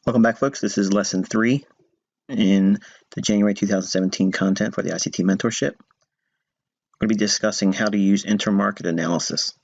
Welcome back, folks. This is lesson 3 in the January 2017 content for the ICT mentorship. We're going to be discussing how to use intermarket analysis.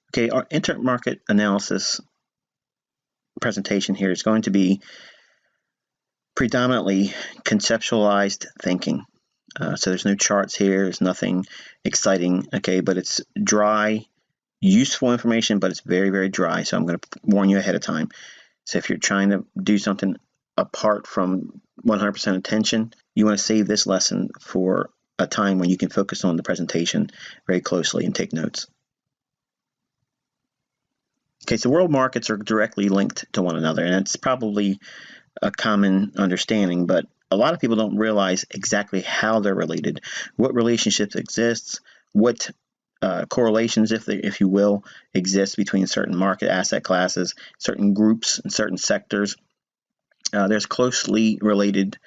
Okay, our intermarket analysis presentation here is going to be predominantly conceptualized thinking. So there's no charts here, there's nothing exciting, okay, but it's dry, useful information, but it's very, very dry. So I'm going to warn you ahead of time. So if you're trying to do something apart from 100% attention, you want to save this lesson for a time when you can focus on the presentation very closely and take notes. Okay, so world markets are directly linked to one another, and it's probably a common understanding, but a lot of people don't realize exactly how they're related, what relationships exist, what correlations, if you will, exist between certain market asset classes, certain groups, and certain sectors. There's closely related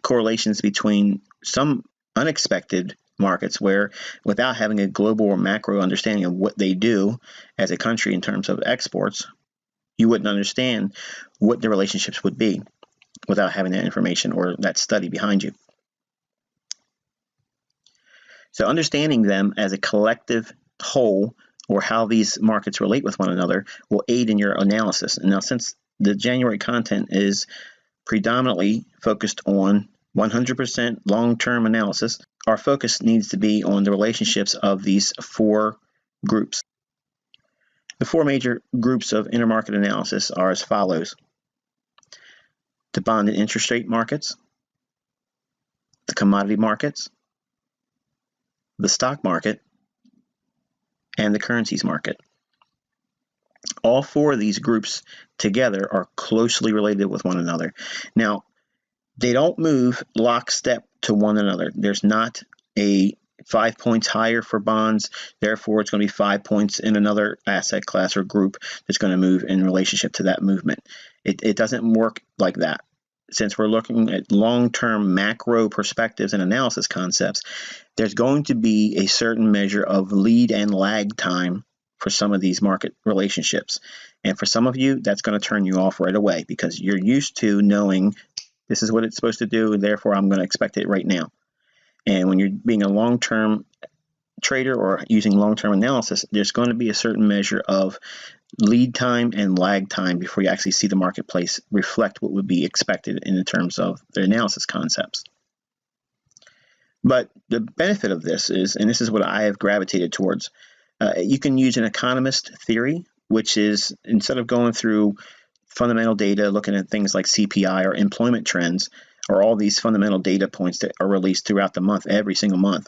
correlations between some unexpected markets where, without having a global or macro understanding of what they do as a country in terms of exports, you wouldn't understand what the relationships would be without having that information or that study behind you. So understanding them as a collective whole, or how these markets relate with one another, will aid in your analysis. And now, since the January content is predominantly focused on 100% long-term analysis, our focus needs to be on the relationships of these 4 groups. The 4 major groups of intermarket analysis are as follows: the bond and interest rate markets, the commodity markets, the stock market, and the currencies market. All 4 of these groups together are closely related with one another. Now, they don't move lockstep to one another. There's not a 5 points higher for bonds, therefore it's going to be 5 points in another asset class or group that's going to move in relationship to that movement. It doesn't work like that. Since we're looking at long-term macro perspectives and analysis concepts, there's going to be a certain measure of lead and lag time for some of these market relationships. And for some of you, that's going to turn you off right away because you're used to knowing this is what it's supposed to do, and therefore I'm going to expect it right now. And when you're being a long-term trader or using long-term analysis, there's going to be a certain measure of lead time and lag time before you actually see the marketplace reflect what would be expected in terms of the analysis concepts. But the benefit of this is, and this is what I have gravitated towards, you can use an economist theory, which is, instead of going through fundamental data, looking at things like CPI or employment trends, or all these fundamental data points that are released throughout the month, every single month,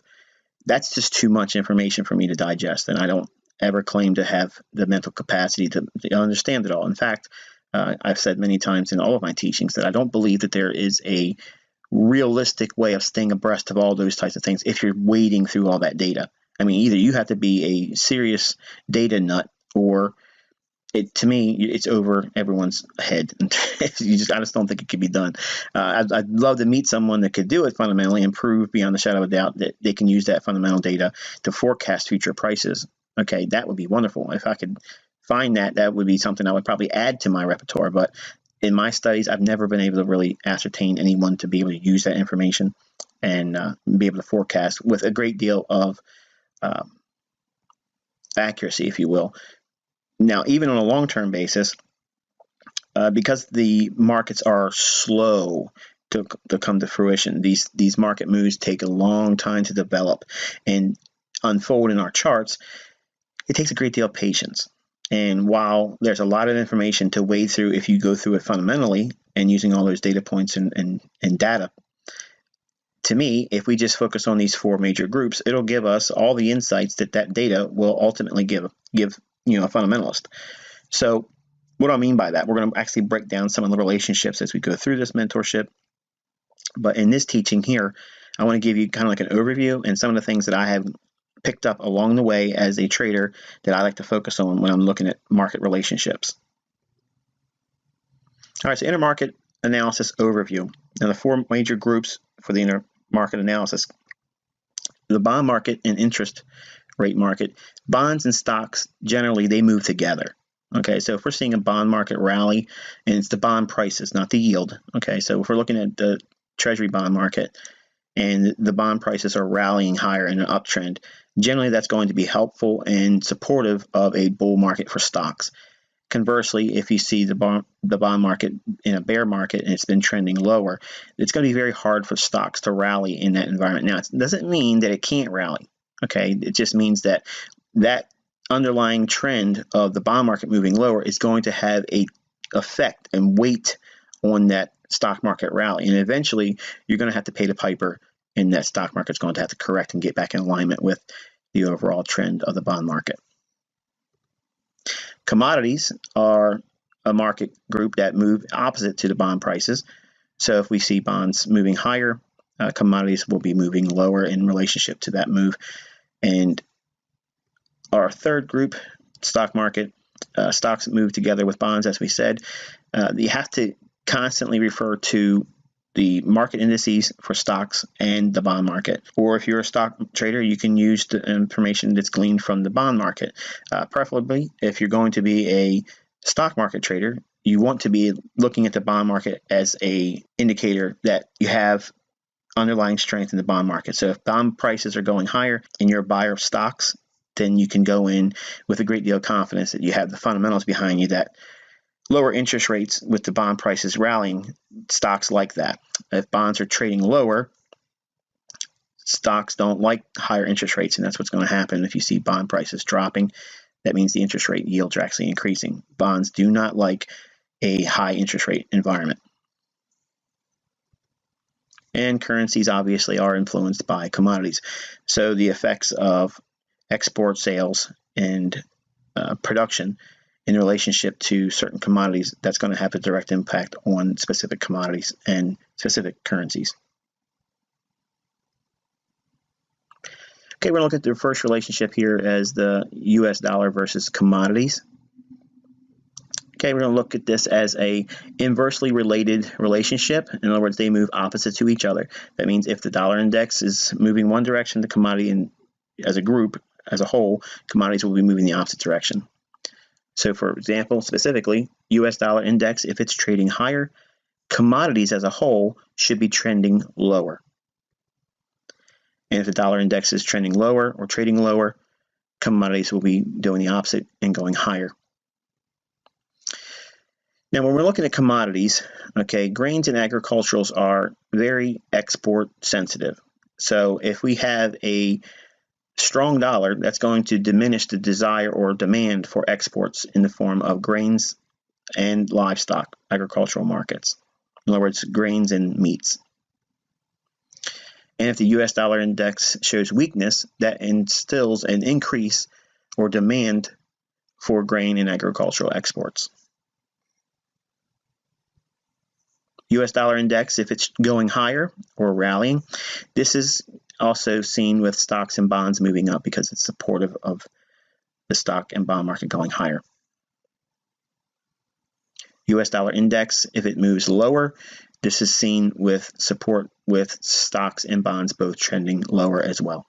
that's just too much information for me to digest, and I don't ever claim to have the mental capacity to understand it all. In fact, I've said many times in all of my teachings that I don't believe that there is a realistic way of staying abreast of all those types of things if you're wading through all that data. I mean, either you have to be a serious data nut, or to me, it's over everyone's head. I just don't think it could be done. I'd love to meet someone that could do it fundamentally and prove beyond the shadow of a doubt that they can use that fundamental data to forecast future prices. Okay, that would be wonderful. If I could find that, that would be something I would probably add to my repertoire. But in my studies, I've never been able to really ascertain anyone to be able to use that information and be able to forecast with a great deal of accuracy, if you will. Now, even on a long-term basis, because the markets are slow to come to fruition, these market moves take a long time to develop and unfold in our charts. It takes a great deal of patience. And while there's a lot of information to wade through if you go through it fundamentally and using all those data points and data, to me, if we just focus on these 4 major groups, it'll give us all the insights that data will ultimately give a fundamentalist. So what do I mean by that? We're going to actually break down some of the relationships as we go through this mentorship. But in this teaching here, I want to give you kind of like an overview and some of the things that I have picked up along the way as a trader that I like to focus on when I'm looking at market relationships. All right, so intermarket analysis overview. Now, the 4 major groups for the intermarket analysis: the bond market and interest rate market. Bonds and stocks, generally, they move together. Okay, so if we're seeing a bond market rally, and it's the bond prices, not the yield. Okay, so if we're looking at the Treasury bond market and the bond prices are rallying higher in an uptrend, generally that's going to be helpful and supportive of a bull market for stocks. Conversely, if you see the bond market in a bear market and it's been trending lower, it's going to be very hard for stocks to rally in that environment. Now, it doesn't mean that it can't rally. Okay, it just means that underlying trend of the bond market moving lower is going to have a effect and weight on that stock market rally, and eventually you're going to have to pay the piper, and that stock market's going to have to correct and get back in alignment with the overall trend of the bond market. Commodities are a market group that move opposite to the bond prices. So if we see bonds moving higher, commodities will be moving lower in relationship to that move. And our third group, stock market, stocks move together with bonds, as we said. You have to constantly refer to the market indices for stocks and the bond market. Or if you're a stock trader, you can use the information that's gleaned from the bond market. Preferably, if you're going to be a stock market trader, you want to be looking at the bond market as an indicator that you have underlying strength in the bond market. So if bond prices are going higher and you're a buyer of stocks, then you can go in with a great deal of confidence that you have the fundamentals behind you, that lower interest rates with the bond prices rallying, stocks like that. If bonds are trading lower, stocks don't like higher interest rates, and that's what's going to happen if you see bond prices dropping. That means the interest rate yields are actually increasing. Bonds do not like a high interest rate environment. And currencies obviously are influenced by commodities. So the effects of export sales and production in relationship to certain commodities, that's going to have a direct impact on specific commodities and specific currencies. Okay, we're going to look at the first relationship here as the US dollar versus commodities. Okay, we're going to look at this as a inversely related relationship. In other words, they move opposite to each other. That means if the dollar index is moving one direction, the commodity as a group, as a whole, commodities will be moving the opposite direction. So for example, specifically, US dollar index, if it's trading higher, commodities as a whole should be trending lower. And if the dollar index is trending lower or trading lower, commodities will be doing the opposite and going higher. Now, when we're looking at commodities, okay, grains and agriculturals are very export sensitive. So if we have a strong dollar, that's going to diminish the desire or demand for exports in the form of grains and livestock, agricultural markets. In other words, grains and meats. And if the US dollar index shows weakness, that instills an increase or demand for grain and agricultural exports. US dollar index, if it's going higher or rallying, this is also seen with stocks and bonds moving up because it's supportive of the stock and bond market going higher. US dollar index, if it moves lower, this is seen with support with stocks and bonds both trending lower as well.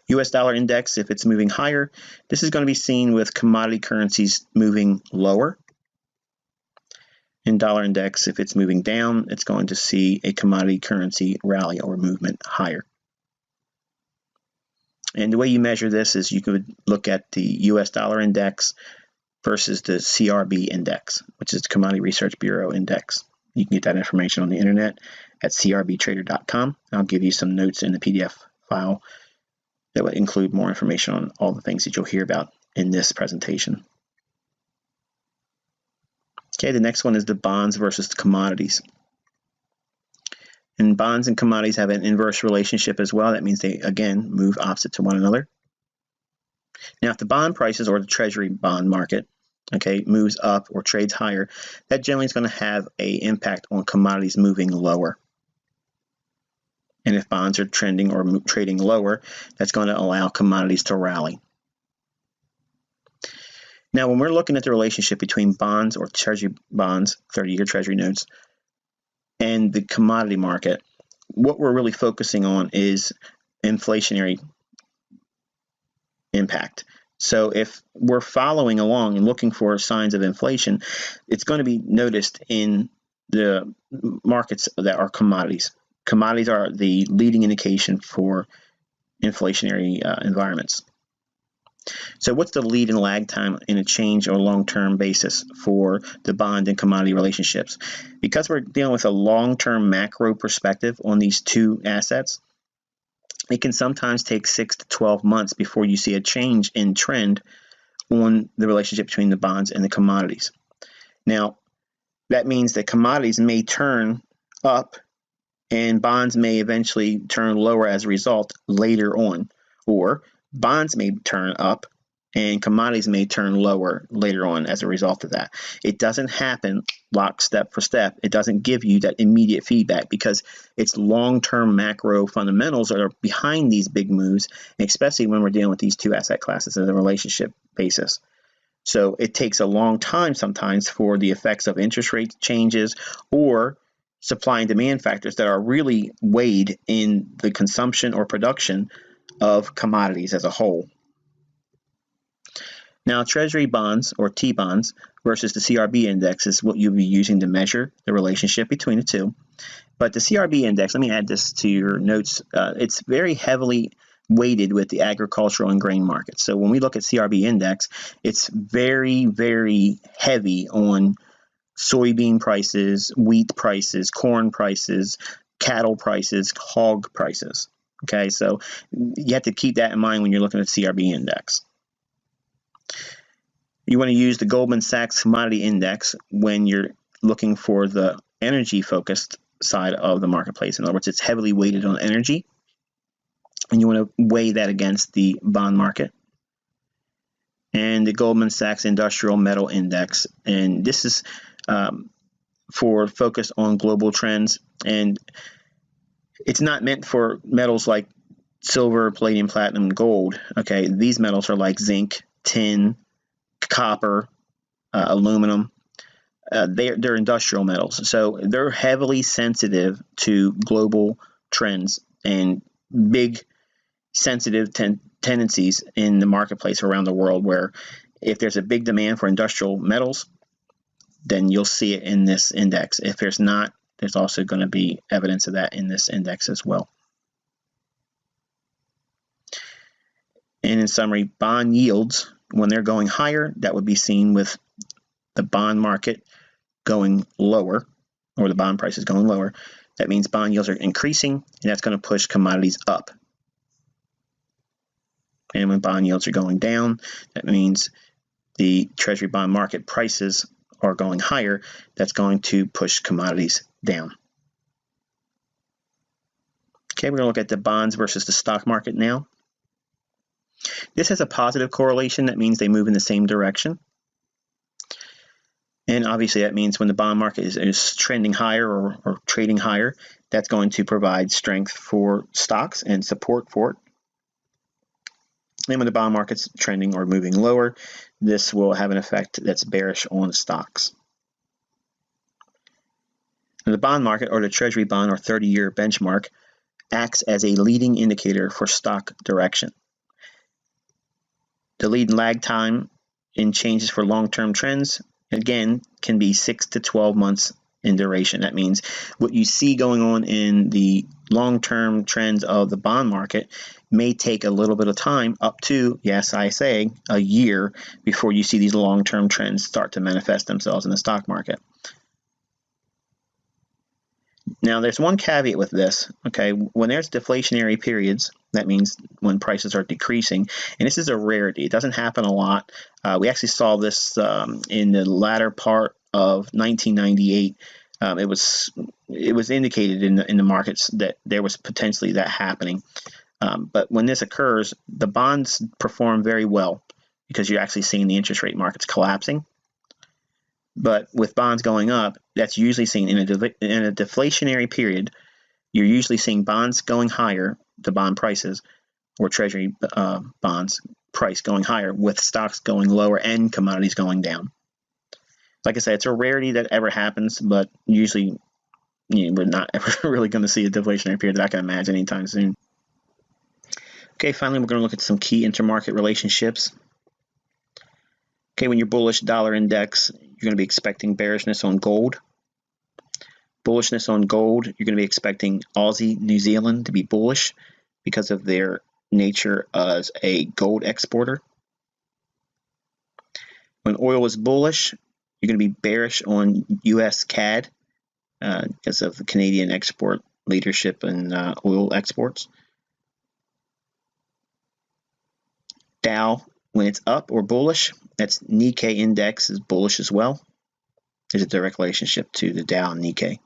US dollar index, if it's moving higher, this is going to be seen with commodity currencies moving lower. In dollar index, if it's moving down, it's going to see a commodity currency rally or movement higher. And the way you measure this is you could look at the US dollar index versus the CRB index, which is the Commodity Research Bureau index. You can get that information on the internet at crbtrader.com. I'll give you some notes in the PDF file that will include more information on all the things that you'll hear about in this presentation. Okay, the next one is the bonds versus the commodities. And bonds and commodities have an inverse relationship as well. That means they, again, move opposite to one another. Now, if the bond prices or the treasury bond market, okay, moves up or trades higher, that generally is going to have an impact on commodities moving lower. And if bonds are trending or trading lower, that's going to allow commodities to rally. Now, when we're looking at the relationship between bonds or treasury bonds, 30-year treasury notes, and the commodity market, what we're really focusing on is inflationary impact. So if we're following along and looking for signs of inflation, it's going to be noticed in the markets that are commodities. Commodities are the leading indication for inflationary environments. So what's the lead and lag time in a change or long-term basis for the bond and commodity relationships? Because we're dealing with a long-term macro perspective on these two assets, it can sometimes take 6 to 12 months before you see a change in trend on the relationship between the bonds and the commodities. Now, that means that commodities may turn up and bonds may eventually turn lower as a result later on, or bonds may turn up and commodities may turn lower later on as a result of that. It doesn't happen lockstep for step. It doesn't give you that immediate feedback because it's long-term macro fundamentals that are behind these big moves, especially when we're dealing with these two asset classes as a relationship basis. So it takes a long time sometimes for the effects of interest rate changes or supply and demand factors that are really weighed in the consumption or production of commodities as a whole. Now, Treasury bonds or T-bonds versus the CRB index is what you'll be using to measure the relationship between the two. But the CRB index, let me add this to your notes, it's very heavily weighted with the agricultural and grain markets. So when we look at CRB index, it's very, very heavy on soybean prices, wheat prices, corn prices, cattle prices, hog prices. Okay, so you have to keep that in mind when you're looking at CRB index. You want to use the Goldman Sachs Commodity Index when you're looking for the energy-focused side of the marketplace. In other words, it's heavily weighted on energy, and you want to weigh that against the bond market. And the Goldman Sachs Industrial Metal Index, and this is for focus on global trends, and it's not meant for metals like silver, palladium, platinum, gold. Okay, these metals are like zinc, tin, copper, aluminum. They're industrial metals, so they're heavily sensitive to global trends and big sensitive tendencies in the marketplace around the world, where if there's a big demand for industrial metals, then you'll see it in this index. If there's not, there's also going to be evidence of that in this index as well. And in summary, bond yields, when they're going higher, that would be seen with the bond market going lower, or the bond prices going lower. That means bond yields are increasing, and that's going to push commodities up. And when bond yields are going down, that means the Treasury bond market prices are going higher. That's going to push commodities down. Okay, we're going to look at the bonds versus the stock market now. This has a positive correlation. That means they move in the same direction. And obviously that means when the bond market is trending higher or trading higher, that's going to provide strength for stocks and support for it. And when the bond market's trending or moving lower, this will have an effect that's bearish on stocks. Now, the bond market, or the Treasury bond or 30-year benchmark, acts as a leading indicator for stock direction. The lead and lag time in changes for long-term trends, again, can be 6 to 12 months in duration. That means what you see going on in the long-term trends of the bond market may take a little bit of time, up to, yes, I say, a year, before you see these long-term trends start to manifest themselves in the stock market. Now, there's one caveat with this, okay? When there's deflationary periods, that means when prices are decreasing, and this is a rarity. It doesn't happen a lot. We actually saw this in the latter part of 1998. It was indicated in the markets that there was potentially that happening. But when this occurs, the bonds perform very well because you're actually seeing the interest rate markets collapsing. But with bonds going up, that's usually seen in a deflationary period. You're usually seeing bonds going higher, the bond prices, or Treasury bonds price going higher, with stocks going lower and commodities going down. Like I said, it's a rarity that ever happens, but usually we're not ever really going to see a deflationary period that I can imagine anytime soon. Okay, finally, we're going to look at some key intermarket relationships. Okay, when you're bullish dollar index, you're going to be expecting bearishness on gold. Bullishness on gold, you're going to be expecting Aussie, New Zealand to be bullish because of their nature as a gold exporter. When oil is bullish, you're going to be bearish on US CAD because of the Canadian export leadership in oil exports. Dow, when it's up or bullish, that's Nikkei index is bullish as well. There's a direct relationship to the Dow and Nikkei.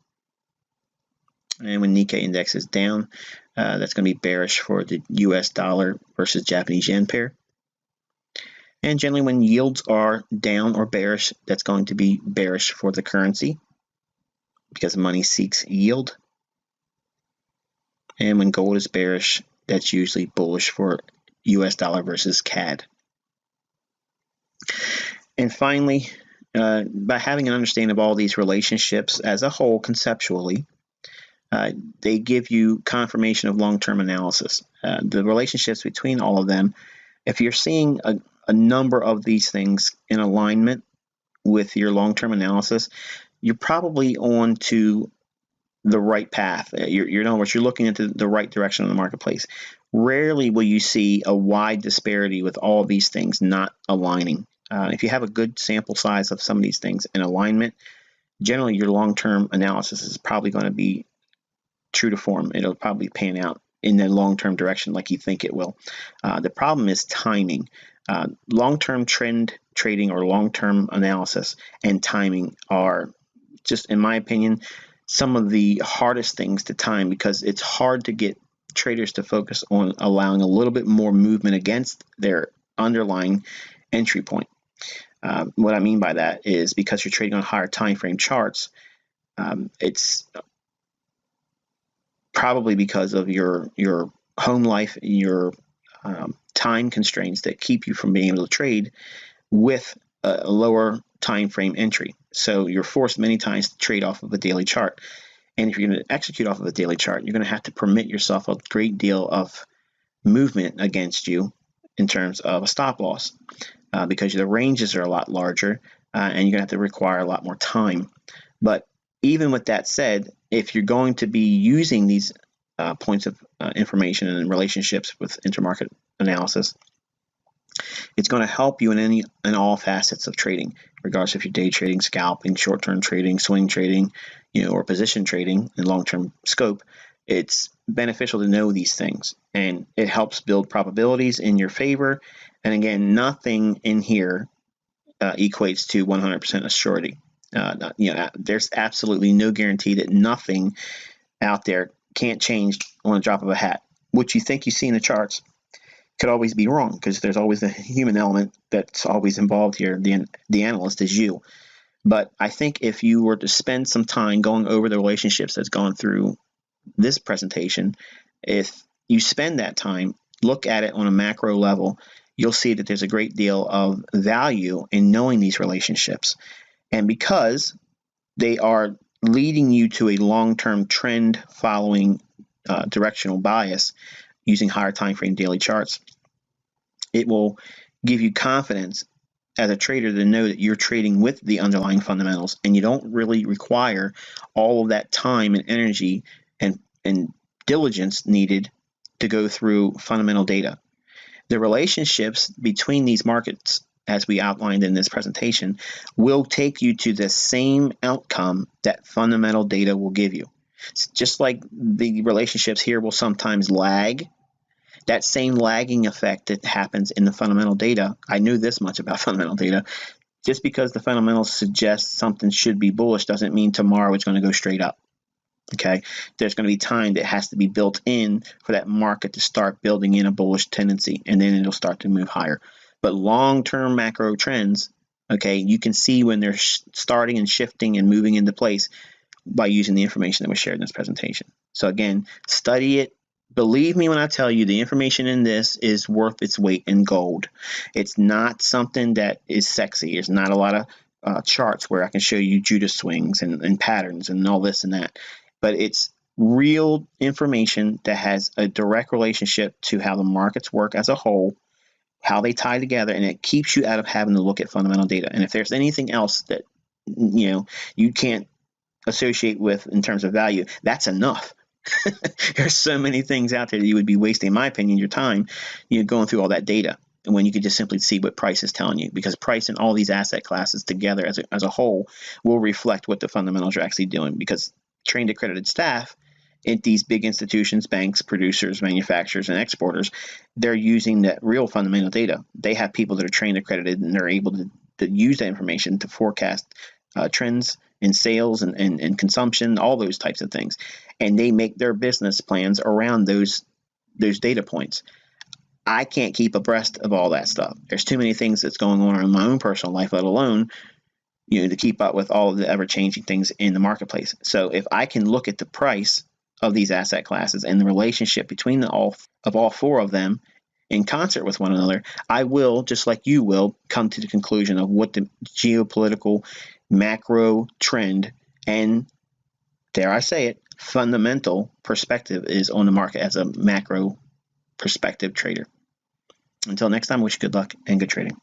And when Nikkei index is down, that's going to be bearish for the US dollar versus Japanese yen pair. And generally when yields are down or bearish, that's going to be bearish for the currency because money seeks yield. And when gold is bearish, that's usually bullish for US dollar versus CAD. And finally, by having an understanding of all these relationships as a whole conceptually, they give you confirmation of long-term analysis. The relationships between all of them, if you're seeing a number of these things in alignment with your long-term analysis, you're probably on to the right path. In other words, you're looking into the right direction in the marketplace. Rarely will you see a wide disparity with all of these things not aligning. If you have a good sample size of some of these things in alignment, generally your long-term analysis is probably going to be true to form. It'll probably pan out in the long-term direction like you think it will. The problem is timing. Long-term trend trading or long-term analysis and timing are, just in my opinion, some of the hardest things to time because it's hard to get traders to focus on allowing a little bit more movement against their underlying entry point. What I mean by that is because you're trading on higher time frame charts, it's probably because of your home life, your time constraints that keep you from being able to trade with a lower time frame entry. So you're forced many times to trade off of a daily chart. And if you're going to execute off of a daily chart, you're going to have to permit yourself a great deal of movement against you in terms of a stop loss because the ranges are a lot larger and you're going to have to require a lot more time. But even with that said, if you're going to be using these points of information and relationships with intermarket analysis, it's going to help you in all facets of trading, regardless if you're day trading, scalping, short-term trading, swing trading, or position trading in long-term scope. It's beneficial to know these things, and it helps build probabilities in your favor. And again, nothing in here equates to 100% a surety. There's absolutely no guarantee that nothing out there can't change on a drop of a hat. What you think you see in the charts could always be wrong because there's always a human element that's always involved here. The analyst is you. But I think if you were to spend some time going over the relationships that's gone through this presentation, if you spend that time, look at it on a macro level, you'll see that there's a great deal of value in knowing these relationships. And because they are leading you to a long-term trend following directional bias using higher time frame daily charts, it will give you confidence as a trader to know that you're trading with the underlying fundamentals and you don't really require all of that time and energy and diligence needed to go through fundamental data. The relationships between these markets, as we outlined in this presentation, will take you to the same outcome that fundamental data will give you. It's just like the relationships here will sometimes lag, that same lagging effect that happens in the fundamental data. I knew this much about fundamental data. Just because the fundamentals suggest something should be bullish doesn't mean tomorrow it's going to go straight up. Okay, there's going to be time that has to be built in for that market to start building in a bullish tendency, and then it'll start to move higher. But long-term macro trends, okay, you can see when they're starting and shifting and moving into place by using the information that was shared in this presentation. So again, study it. Believe me when I tell you the information in this is worth its weight in gold. It's not something that is sexy. There's not a lot of charts where I can show you Judas swings and patterns and all this and that. But it's real information that has a direct relationship to how the markets work as a whole how they tie together, and it keeps you out of having to look at fundamental data. And if there's anything else that you can't associate with in terms of value, that's enough. There's so many things out there that you would be wasting, in my opinion, your time, going through all that data, and when you could just simply see what price is telling you, because price and all these asset classes together as a whole will reflect what the fundamentals are actually doing. Because trained accredited staff at these big institutions, banks, producers, manufacturers, and exporters, they're using that real fundamental data. They have people that are trained accredited, and they're able to use that information to forecast trends in sales and consumption, all those types of things. And they make their business plans around those data points. I can't keep abreast of all that stuff. There's too many things that's going on in my own personal life, let alone to keep up with all of the ever-changing things in the marketplace. So if I can look at the price of these asset classes and the relationship between all four of them in concert with one another, I will, just like you will, come to the conclusion of what the geopolitical macro trend and, dare I say it, fundamental perspective is on the market as a macro perspective trader. Until next time, I wish you good luck and good trading.